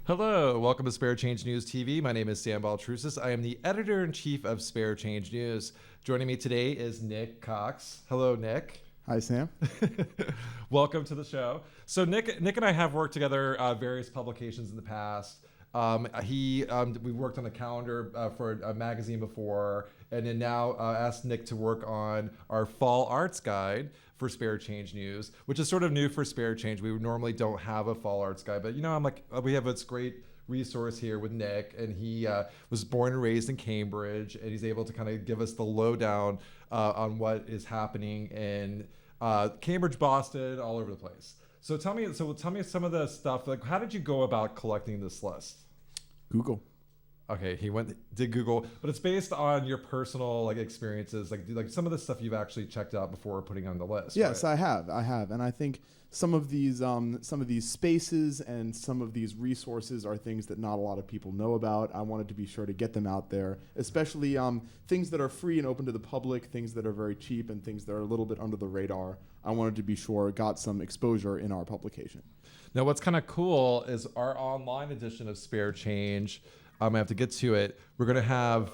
Hello, welcome to Spare Change News TV. My name is Sam Baltrusis. I am the editor-in-chief of Spare Change News. Joining me today is Nick Cox. Hello, Nick. Hi, Sam. Welcome to the show. So Nick and I have worked together various publications in the past. We worked on the calendar for a magazine before, and then now asked Nick to work on our fall arts guide for Spare Change News, which is sort of new for Spare Change. We normally don't have a fall arts guide, but we have this great resource here with Nick, and he was born and raised in Cambridge, and he's able to kind of give us the lowdown on what is happening in Cambridge, Boston, all over the place. So tell me some of the stuff. Like, how did you go about collecting this list? Google. Okay, did Google, but it's based on your personal experiences, like some of the stuff you've actually checked out before putting on the list. Yes, right? I have, and I think some of these spaces and some of these resources are things that not a lot of people know about. I wanted to be sure to get them out there, especially things that are free and open to the public, things that are very cheap, and things that are a little bit under the radar. I wanted to be sure got some exposure in our publication. Now, what's kind of cool is our online edition of Spare Change. I have to get to it. We're going to have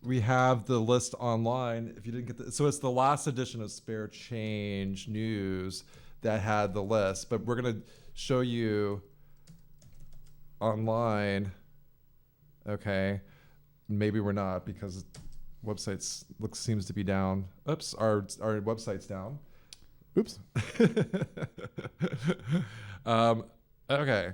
we have the list online. If you didn't get so it's the last edition of Spare Change News that had the list, but we're going to show you online. Okay, maybe we're not because websites seems to be down. Oops, our website's down. Oops. Okay.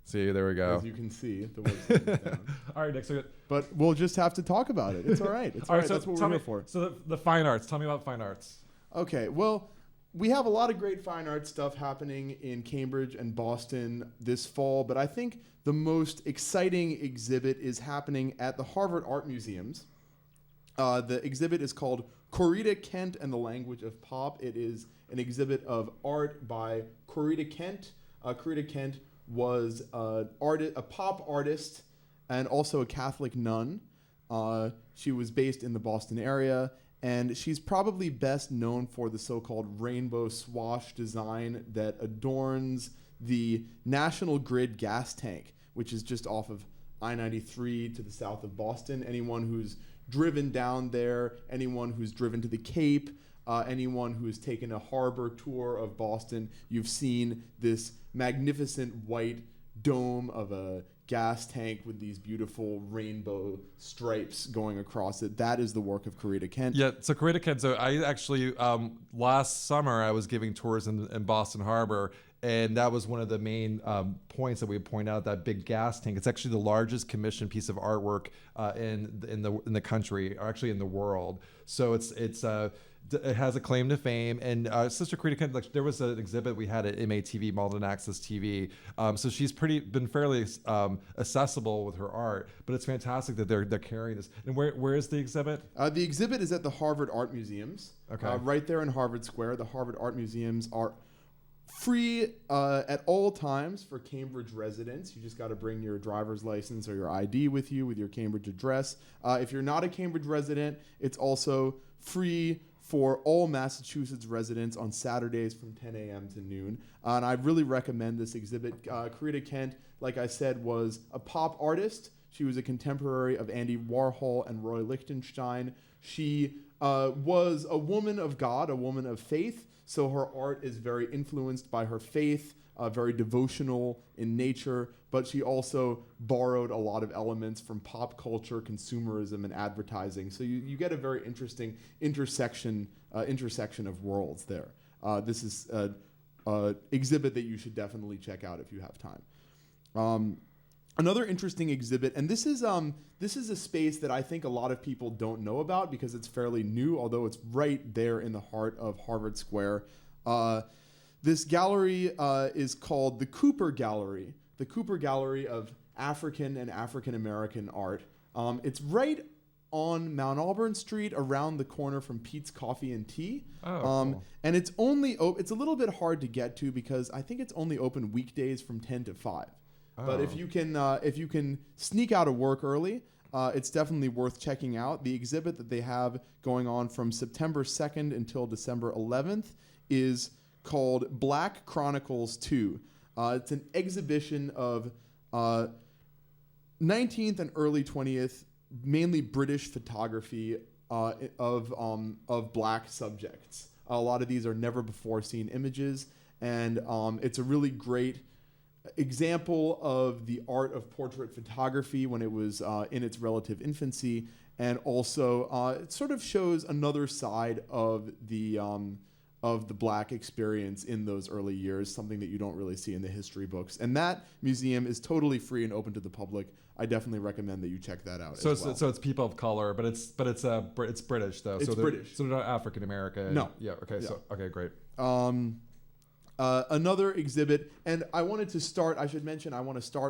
See, there we go. As you can see, the website is down. All right, Nick. So, but we'll just have to talk about it. It's all right. It's all right. So that's what we're here for. So the fine arts. Tell me about fine arts. Okay. Well, we have a lot of great fine arts stuff happening in Cambridge and Boston this fall, but I think the most exciting exhibit is happening at the Harvard Art Museums. The exhibit is called Corita Kent and the Language of Pop. It is an exhibit of art by Corita Kent. Corita Kent was a pop artist and also a Catholic nun. She was based in the Boston area, and she's probably best known for the so-called rainbow swash design that adorns the National Grid gas tank, which is just off of I-93 to the south of Boston. Anyone who's driven down there, anyone who's driven to the Cape, anyone who's taken a harbor tour of Boston, you've seen this magnificent white dome of a gas tank with these beautiful rainbow stripes going across it. That is the work of Corita Kent. Yeah, so Corita Kent, so I actually, last summer I was giving tours in Boston Harbor, and that was one of the main points that we point out, that big gas tank. It's actually the largest commissioned piece of artwork in the country, or actually in the world. So it has a claim to fame, and Sister Corita Kent, there was an exhibit we had at MATV, Malden Access TV. So she's been fairly accessible with her art, but it's fantastic that they're carrying this. And where is the exhibit? The exhibit is at the Harvard Art Museums. Okay. Right there in Harvard Square. The Harvard Art Museums are free at all times for Cambridge residents. You just got to bring your driver's license or your ID with you with your Cambridge address. If you're not a Cambridge resident, it's also free for all Massachusetts residents on Saturdays from 10 a.m. to noon. And I really recommend this exhibit. Corita Kent, like I said, was a pop artist. She was a contemporary of Andy Warhol and Roy Lichtenstein. She was a woman of God, a woman of faith. So her art is very influenced by her faith, very devotional in nature, but she also borrowed a lot of elements from pop culture, consumerism, and advertising. So you get a very interesting intersection of worlds there. This is an exhibit that you should definitely check out if you have time. Another interesting exhibit, and this is a space that I think a lot of people don't know about because it's fairly new, although it's right there in the heart of Harvard Square. This gallery is called the Cooper Gallery, the Cooper Gallery of African and African American art. It's right on Mount Auburn Street, around the corner from Pete's Coffee and Tea. Cool. And it's only it's a little bit hard to get to because I think it's only open weekdays from 10 to 5. But if you can sneak out of work early, it's definitely worth checking out. The exhibit that they have going on from September 2nd until December 11th is called Black Chronicles 2. It's an exhibition of 19th and early 20th, mainly British photography of black subjects. A lot of these are never before seen images, and it's a really great example of the art of portrait photography when it was in its relative infancy, and also it sort of shows another side of the black experience in those early years, something that you don't really see in the history books. And that museum is totally free and open to the public. I definitely recommend that you check that out. So it's people of color, but it's British though. It's British. So they're not African American. No. Yeah. Okay. Yeah. So okay, great. Another exhibit, and I want to start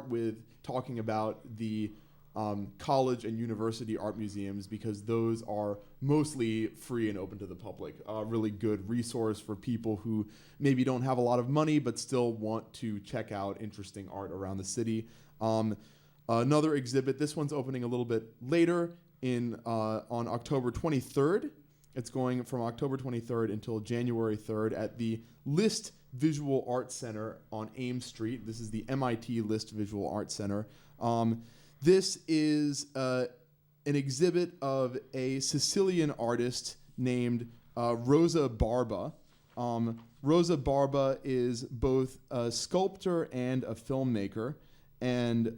with talking about the college and university art museums, because those are mostly free and open to the public. A really good resource for people who maybe don't have a lot of money but still want to check out interesting art around the city. Another exhibit, this one's opening a little bit later on October 23rd. It's going from October 23rd until January 3rd at the List Visual Arts Center on Ames Street. This is the MIT List Visual Arts Center. This is an exhibit of a Sicilian artist named Rosa Barba. Rosa Barba is both a sculptor and a filmmaker, and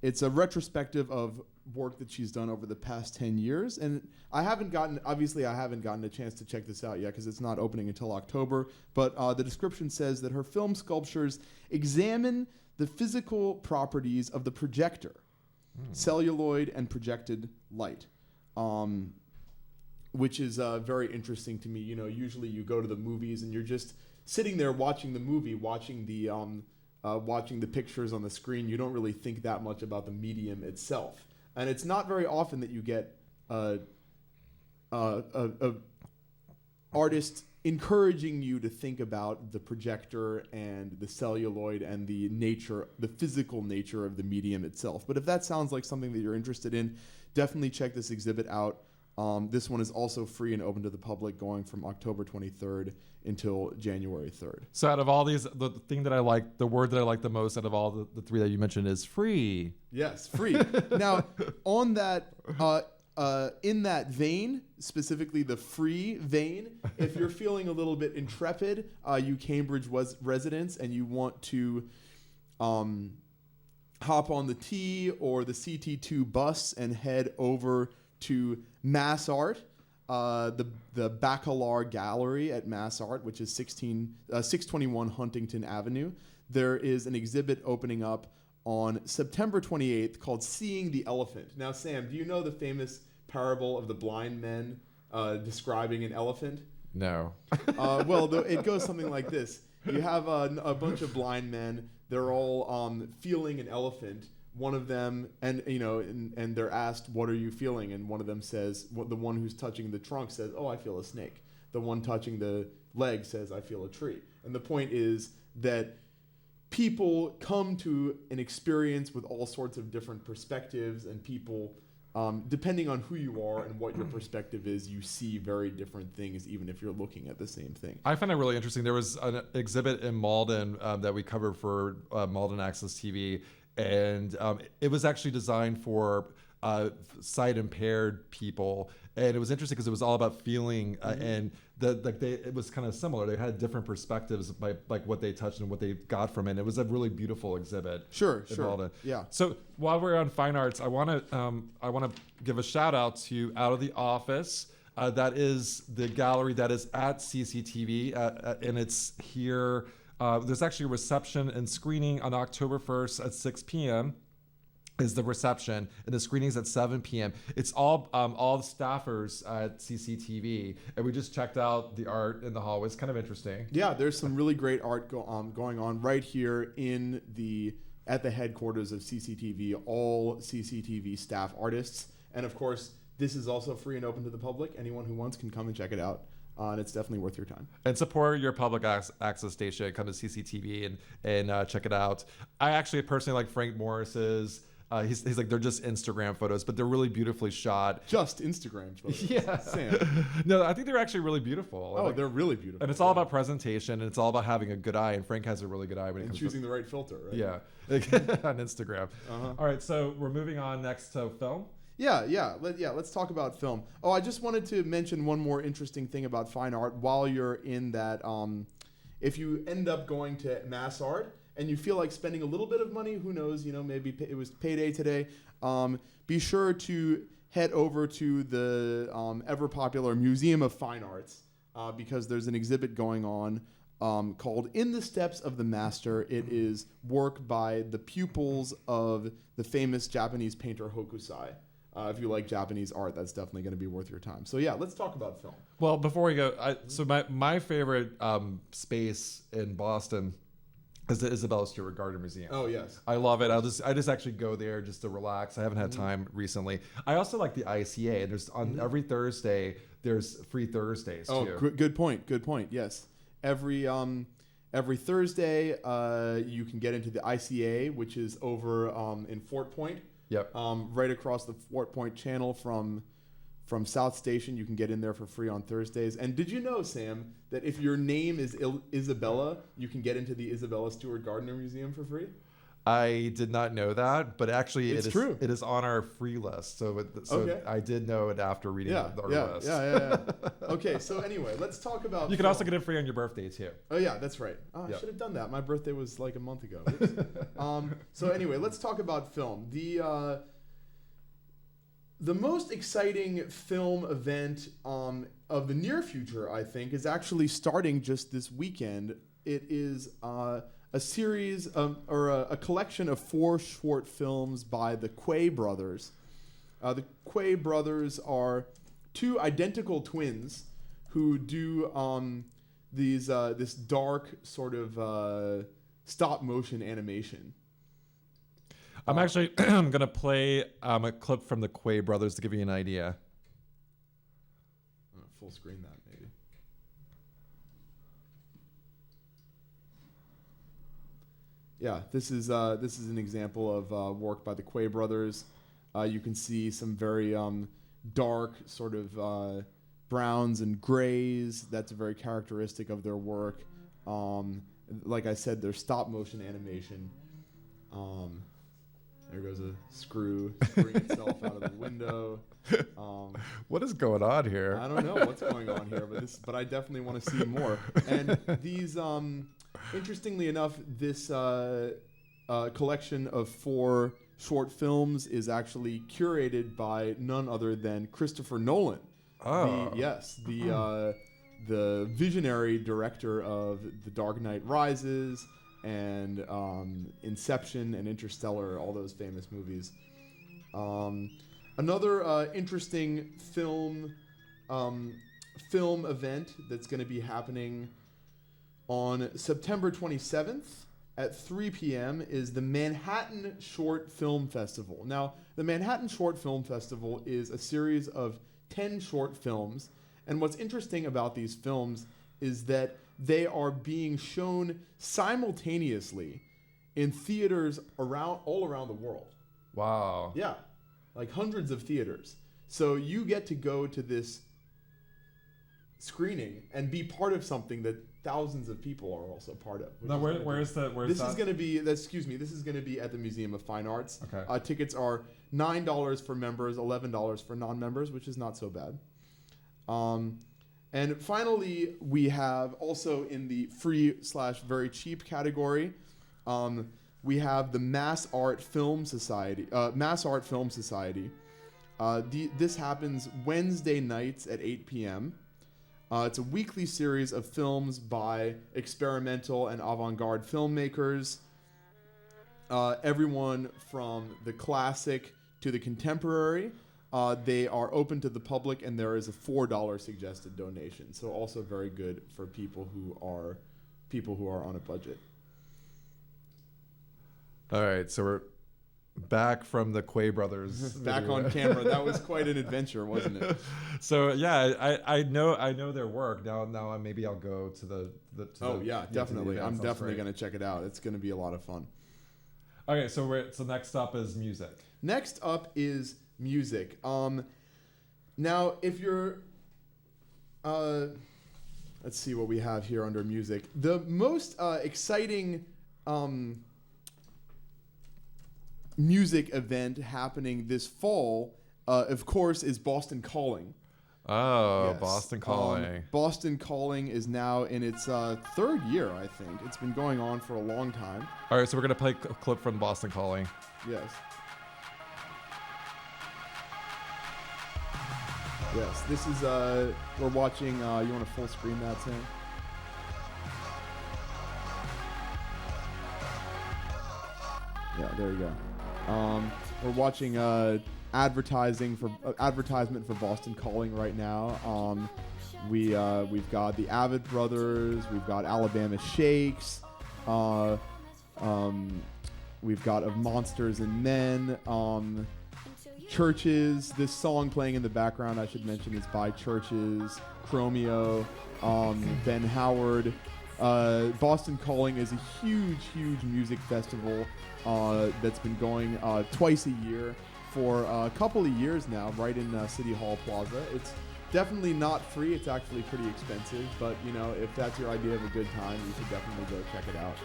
it's a retrospective of work that she's done over the past 10 years. And I haven't gotten a chance to check this out yet because it's not opening until October, but the description says that her film sculptures examine the physical properties of the projector, celluloid and projected light, which is very interesting to me. You know, usually you go to the movies and you're just sitting there watching the movie, watching the pictures on the screen. You don't really think that much about the medium itself. And it's not very often that you get a artist encouraging you to think about the projector and the celluloid and the physical nature of the medium itself. But if that sounds like something that you're interested in, definitely check this exhibit out. This one is also free and open to the public, going from October 23rd until January 3rd. So out of all these, the word that I like the most out of all the three that you mentioned is free. Yes, free. Now, on that, in that vein, specifically the free vein, if you're feeling a little bit intrepid, you Cambridge residents, and you want to hop on the T or the CT2 bus and head over to Mass Art, the Bacalar Gallery at Mass Art, which is 621 Huntington Avenue. There is an exhibit opening up on September 28th called Seeing the Elephant. Now, Sam, do you know the famous parable of the blind men describing an elephant? No. Well, it goes something like this. You have a bunch of blind men. They're all feeling an elephant. One of them, and they're asked, "What are you feeling?" And one of them says, the one who's touching the trunk says, "Oh, I feel a snake." The one touching the leg says, "I feel a tree." And the point is that people come to an experience with all sorts of different perspectives, and people, depending on who you are and what your perspective is, you see very different things, even if you're looking at the same thing. I find it really interesting. There was an exhibit in Malden that we covered for Malden Access TV, and it was actually designed for sight impaired people, and it was interesting because it was all about feeling, and it was kind of similar. They had different perspectives by like what they touched and what they got from it. It was a really beautiful exhibit. Sure. Malden. Yeah. So while we're on fine arts, I want to give a shout out to Out of the Office. That is the gallery that is at CCTV, and it's here. There's actually a reception and screening on October 1st at 6 p.m. is the reception, and the screening's at 7 p.m. It's all the staffers at CCTV, and we just checked out the art in the hallway. It's kind of interesting. Yeah, there's some really great art going on right here at the headquarters of CCTV, all CCTV staff artists. And of course, this is also free and open to the public. Anyone who wants can come and check it out. And it's definitely worth your time. And support your public access station. Come to CCTV and check it out. I actually personally like Frank Morris's He's like, they're just Instagram photos, but they're really beautifully shot. Just Instagram photos. Yeah. Sam. No, I think they're actually really beautiful. Oh, like, they're really beautiful. and it's all about presentation, and it's all about having a good eye. And Frank has a really good eye when it and comes choosing to the right filter, right? yeah, on Instagram. Uh-huh. All right, so we're moving on next to film. Let's talk about film. Oh, I just wanted to mention one more interesting thing about fine art while you're in that. If you end up going to mass art and you feel like spending a little bit of money, who knows, maybe it was payday today, be sure to head over to the ever popular Museum of Fine Arts because there's an exhibit going on called In the Steps of the Master. It is work by the pupils of the famous Japanese painter Hokusai. If you like Japanese art, that's definitely going to be worth your time. So yeah, let's talk about film. Well, before we go, so my favorite space in Boston is the Isabella Stewart Gardner Museum. Oh yes, I love it. I just actually go there just to relax. I haven't had time recently. I also like the ICA, and there's on every Thursday there's free Thursdays too. Oh, good point. Good point. Yes, every Thursday you can get into the ICA, which is over in Fort Point. Yep. Right across the Fort Point Channel from South Station. You can get in there for free on Thursdays. And did you know, Sam, that if your name is Isabella, you can get into the Isabella Stewart Gardner Museum for free? I did not know that, but actually It's true. It is on our free list. So Okay. I did know it after reading our list. Yeah. Okay, so anyway, let's talk about You can film. also get it free on your birthday too. Oh yeah, that's right. Oh, I Yep. should have done that. My birthday was like a month ago. So anyway, let's talk about film. The most exciting film event of the near future, I think, is actually starting just this weekend. It is a series or a collection of 4 short films by the Quay brothers. The Quay brothers are 2 identical twins who do this dark sort of stop motion animation. I'm actually going to play a clip from the Quay brothers to give you an idea. Full screen that maybe. Yeah, this is an example of work by the Quay brothers. You can see some very dark sort of browns and grays. That's very characteristic of their work. Like I said, they're stop motion animation. There goes a screw screwing itself out of the window. What is going on here? I don't know what's going on here, but I definitely want to see more. And these, interestingly enough, this collection of 4 short films is actually curated by none other than Christopher Nolan. Oh. The visionary director of The Dark Knight Rises and Inception and Interstellar, all those famous movies. Another interesting film event that's going to be happening on September 27th at 3 p.m. is the Manhattan Short Film Festival. Now, the Manhattan Short Film Festival is a series of 10 short films, and what's interesting about these films is that they are being shown simultaneously in theaters all around the world. Wow. Yeah, like hundreds of theaters. So you get to go to this screening and be part of something that thousands of people are also part of. Now, where's that? This is going to be at the Museum of Fine Arts. Okay. Tickets are $9 for members, $11 for non-members, which is not so bad. And finally, we have also in the free/very cheap category, we have the Mass Art Film Society. This happens Wednesday nights at 8 p.m. It's a weekly series of films by experimental and avant-garde filmmakers. Everyone from the classic to the contemporary. They are open to the public, and there is a $4 suggested donation. So also very good for people who are on a budget. All right, so we're back from the Quay brothers. Back on camera. That was quite an adventure, wasn't it? So yeah, I know their work now. Maybe I'll go to the. Definitely. I'm definitely going going to check it out. It's going to be a lot of fun. Okay, so next up is music. Next up is music. Now, if you're, let's see what we have here under music. The most exciting music event happening this fall, of course, is Boston Calling. Oh, Yes. Boston Calling. Boston Calling is now in its third year, I think. It's been going on for a long time. All right, so we're going to play a clip from Boston Calling. Yes. Yes, this is, we're watching, you want to full screen that, Sam? Yeah, there you go. We're watching advertisement for Boston Calling right now. We've got the Avid Brothers, we've got Alabama Shakes, we've got Of Monsters and Men, Churches. This song playing in the background, I should mention, is by Churches, Chromeo, Ben Howard. Boston Calling is a huge music festival that's been going twice a year for a couple of years now, right in City Hall Plaza. It's definitely not free. It's actually pretty expensive, but you know, if that's your idea of a good time, you should definitely go check it out.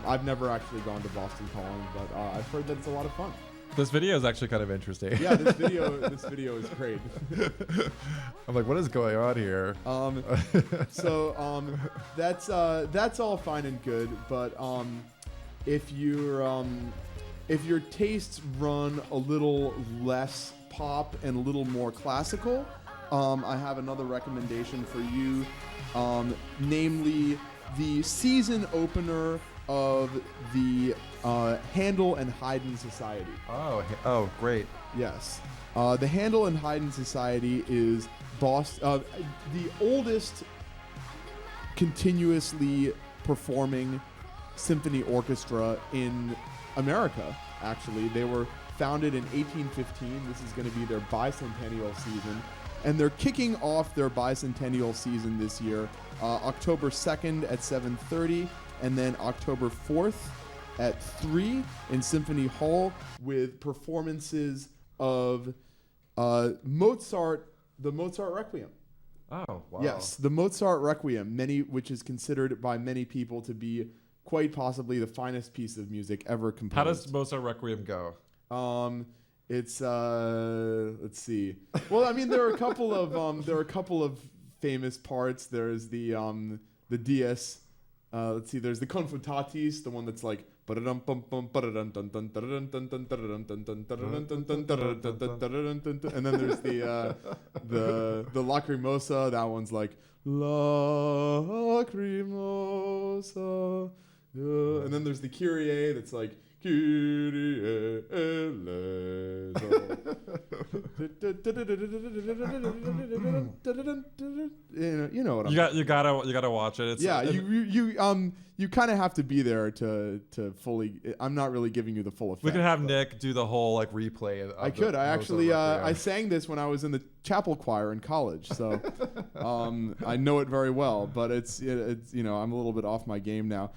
I've never actually gone to Boston Calling, but I've heard that it's a lot of fun. This video is actually kind of interesting. Yeah, this video is great. I'm like, what is going on here? That's all fine and good, but if your tastes run a little less pop and a little more classical, I have another recommendation for you, namely the season opener of the Handel and Haydn Society. Oh, great. Yes. The Handel and Haydn Society is the oldest continuously performing symphony orchestra in America, actually. They were founded in 1815. This is going to be their bicentennial season. And they're kicking off their bicentennial season this year, October 2nd at 7:30, and then October 4th at 3 in Symphony Hall with performances of Mozart, the Mozart Requiem. Oh, wow. Yes, the Mozart Requiem, which is considered by many people to be quite possibly the finest piece of music ever composed. How does Mozart Requiem go? It's let's see. Well, I mean, there are a couple of famous parts. There's the Dies. Let's see. There's the Confutatis, the one that's like. And then there's the Lacrimosa. That one's like Lacrimosa. And then there's the Kyrie that's like Kyrie eleison. You know what I'm You gotta watch it. You kind of have to be there to fully. I'm not really giving you the full effect. We can have Nick do the whole like replay. I could. I actually I sang this when I was in the chapel choir in college, so I know it very well. But it's I'm a little bit off my game now.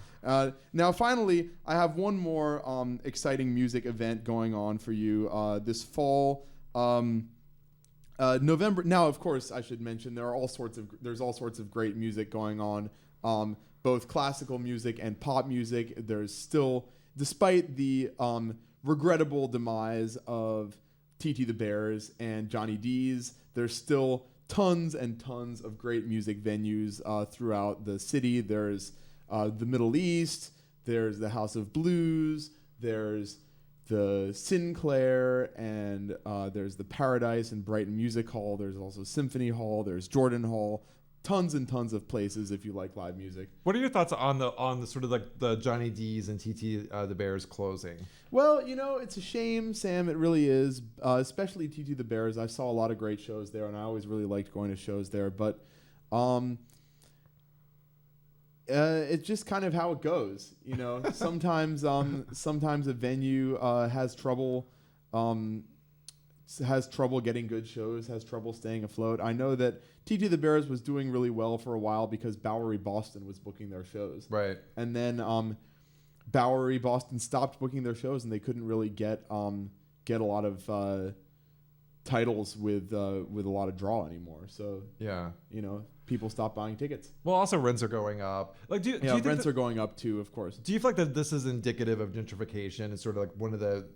Now finally, I have one more exciting music event going on for you this fall. November. Now, of course, I should mention there's all sorts of great music going on. Both classical music and pop music. There's still, despite the regrettable demise of T.T. the Bears and Johnny D's, there's still tons and tons of great music venues throughout the city. There's the Middle East. There's the House of Blues. There's the Sinclair, and there's the Paradise and Brighton Music Hall. There's also Symphony Hall. There's Jordan Hall. Tons and tons of places if you like live music. What are your thoughts on the sort of like the Johnny D's and TT the Bears closing? Well, it's a shame, Sam. It really is, especially TT the Bears. I saw a lot of great shows there, and I always really liked going to shows there. But it's just kind of how it goes. Sometimes a venue has trouble getting good shows, has trouble staying afloat. I know that TT the Bears was doing really well for a while because Bowery Boston was booking their shows. Right. And then Bowery, Boston stopped booking their shows, and they couldn't really get a lot of titles with a lot of draw anymore. So Yeah. People stop buying tickets. Well, also rents are going up. Like, do you think rents are going up too, of course. Do you feel like that this is indicative of gentrification? It's sort of like one of the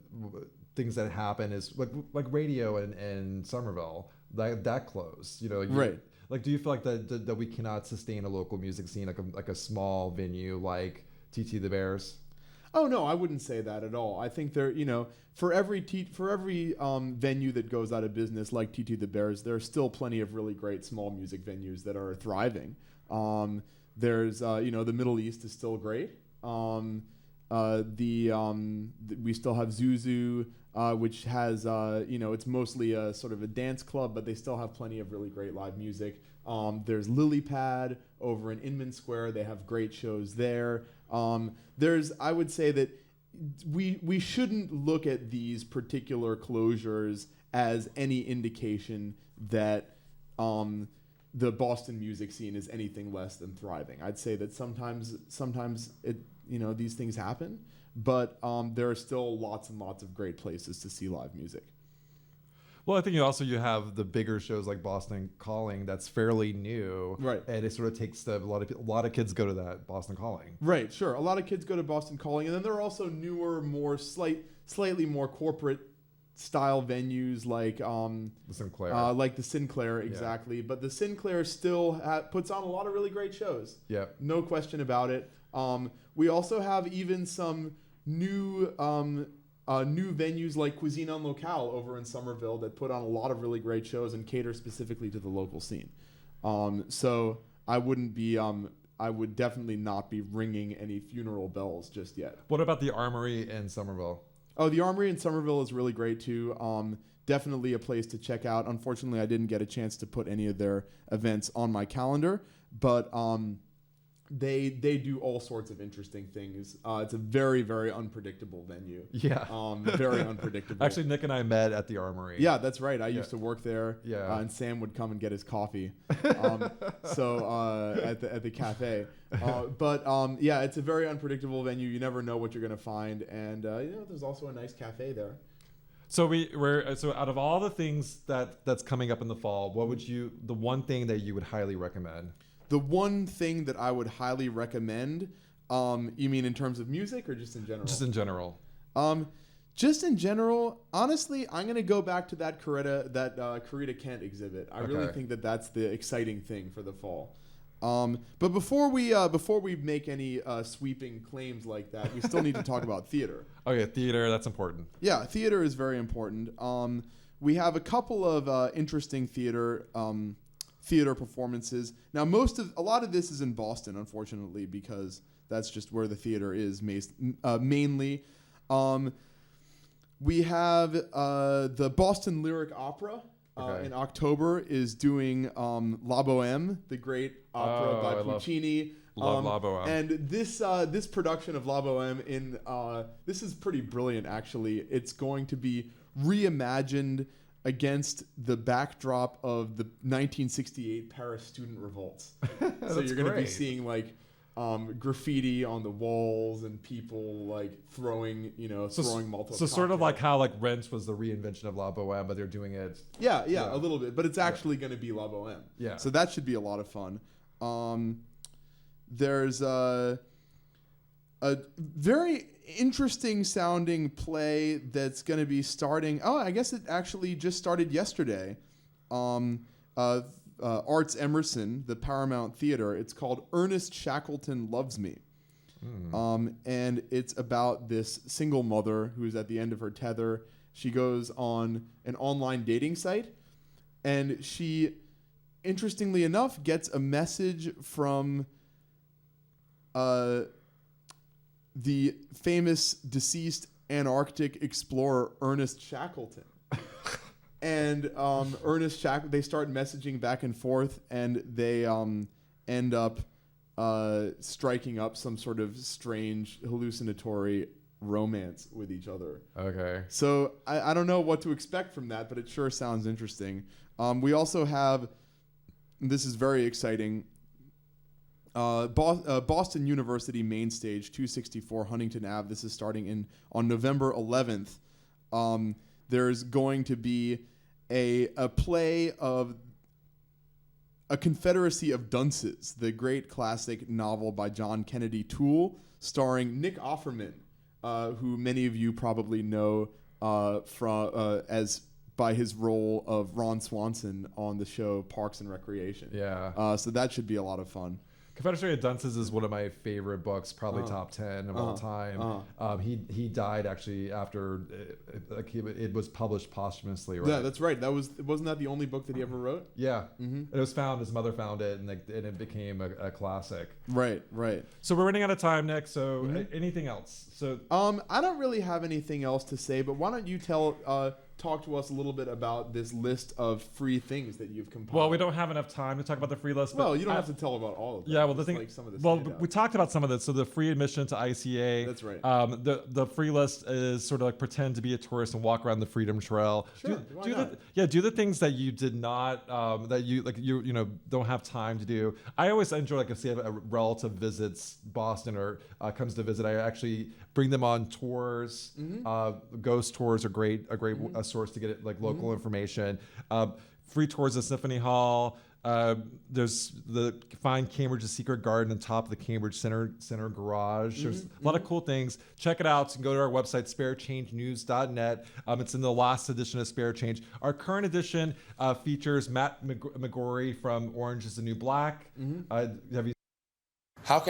things that happen is like radio in Somerville that closed. Right. Like, do you feel like that we cannot sustain a local music scene like a small venue like TT the Bears? Oh no, I wouldn't say that at all. I think for every venue that goes out of business like TT the Bears, there are still plenty of really great small music venues that are thriving. There's the Middle East is still great. We still have Zuzu, which has it's mostly a sort of a dance club, but they still have plenty of really great live music. There's Lily Pad over in Inman Square. They have great shows there. I would say that we shouldn't look at these particular closures as any indication that the Boston music scene is anything less than thriving. I'd say that sometimes it these things happen, but there are still lots and lots of great places to see live music. Well, I think you have the bigger shows like Boston Calling that's fairly new, right? And it sort of takes a lot of kids go to that Boston Calling, right? Sure, a lot of kids go to Boston Calling, and then there are also newer, slightly more corporate style venues like the Sinclair, exactly. Yeah. But the Sinclair still puts on a lot of really great shows. Yeah, no question about it. We also have even some new venues like Cuisine en Local over in Somerville that put on a lot of really great shows and cater specifically to the local scene. So I would definitely not be ringing any funeral bells just yet. What about the Armory in Somerville? Oh, the Armory in Somerville is really great too. Definitely a place to check out. Unfortunately, I didn't get a chance to put any of their events on my calendar, but they do all sorts of interesting things. It's a very, very unpredictable venue. Yeah. Very unpredictable. Actually, Nick and I met at the Armory. Yeah, that's right. I used to work there. Yeah. And Sam would come and get his coffee. At the cafe. It's a very unpredictable venue. You never know what you're going to find. And there's also a nice cafe there. So so out of all the things that's coming up in the fall, what would the one thing that you would highly recommend? The one thing that I would highly recommend, you mean in terms of music or just in general? Just in general. Just in general, honestly, I'm going to go back to that Corita Kent exhibit. I really think that that's the exciting thing for the fall. But before we make any sweeping claims like that, we still need to talk about theater. Oh yeah, theater, that's important. Yeah, theater is very important. We have a couple of interesting theater performances. Now, a lot of this is in Boston, unfortunately, because that's just where the theater is mainly. We have the Boston Lyric Opera in October is doing La Bohème, the great opera by Puccini. Love La Bohème. And this production of La Bohème this is pretty brilliant, actually. It's going to be reimagined against the backdrop of the 1968 Paris student revolts. So you're going to be seeing like graffiti on the walls and people like throwing Molotov. So sort of like how like Rent was the reinvention of La Bohème, but they're doing it. Yeah, a little bit, but it's actually going to be La Bohème. Yeah. So that should be a lot of fun. There's a very interesting sounding play that's going to be starting. Oh, I guess it actually just started yesterday. Arts Emerson, the Paramount Theater. It's called Ernest Shackleton Loves Me. And it's about this single mother who's at the end of her tether. She goes on an online dating site, and she, interestingly enough, gets a message from the famous deceased Antarctic explorer Ernest Shackleton. And they start messaging back and forth, and they end up striking up some sort of strange hallucinatory romance with each other. Okay. So I don't know what to expect from that, but it sure sounds interesting. We also have, and this is very exciting, Boston University Main Stage, 264 Huntington Ave. This is starting on November 11th. There's going to be a play of A Confederacy of Dunces, the great classic novel by John Kennedy Toole, starring Nick Offerman, who many of you probably know as by his role of Ron Swanson on the show Parks and Recreation. Yeah. So that should be a lot of fun. Confederacy of Dunces is one of my favorite books, probably top 10 of all time. He died actually after it was published posthumously, right? Yeah, that's right. Wasn't that the only book that he ever wrote? Yeah. Mm-hmm. It was found. His mother found it, and it became a classic. Right. So we're running out of time, Nick. So anything else? So I don't really have anything else to say, but why don't you talk to us a little bit about this list of free things that you've compiled? Well, we don't have enough time to talk about the free list. Well, you don't have to tell about all of them. Yeah, well, the thing. Like some of the we talked about some of this. So the free admission to ICA. That's right. The free list is sort of like pretend to be a tourist and walk around the Freedom Trail. Sure. Do the things that you did not that you don't have time to do. I always enjoy like if a relative visits Boston or comes to visit. I actually bring them on tours. Ghost tours are great. A great source to get local information. Free tours of Symphony Hall. There's find Cambridge's secret garden on top of the Cambridge Center garage. There's a lot of cool things. Check it out. You can go to our website, sparechangenews.net. It's in the last edition of Spare Change. Our current edition features Matt McGorry from Orange is the New Black. Have you? How can